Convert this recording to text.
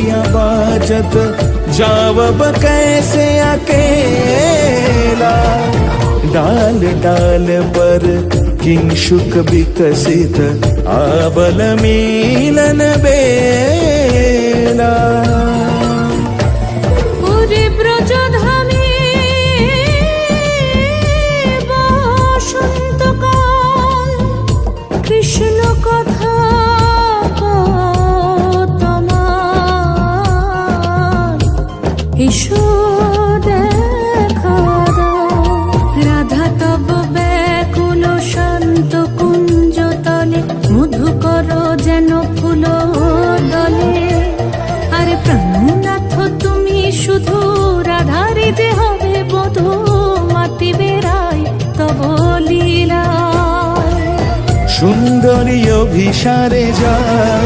घंटियां बाजत जावब कैसे अकेला। डाल डाल पर किंशुक विकसित आवल मिलन बेला। কৃষ্ণ কথা তোমার এসো দেখা দাও। রাধা তব ব্যাকুল শান্ত কুঞ্জ তলে মধুকর যেন ফুল দলে। আরে প্রাণনাথ তুমি শুধু রাধারে যে হবে বধূ মাতি বেড়াই তব লীলা। সুন্দরী অভিসারে যায়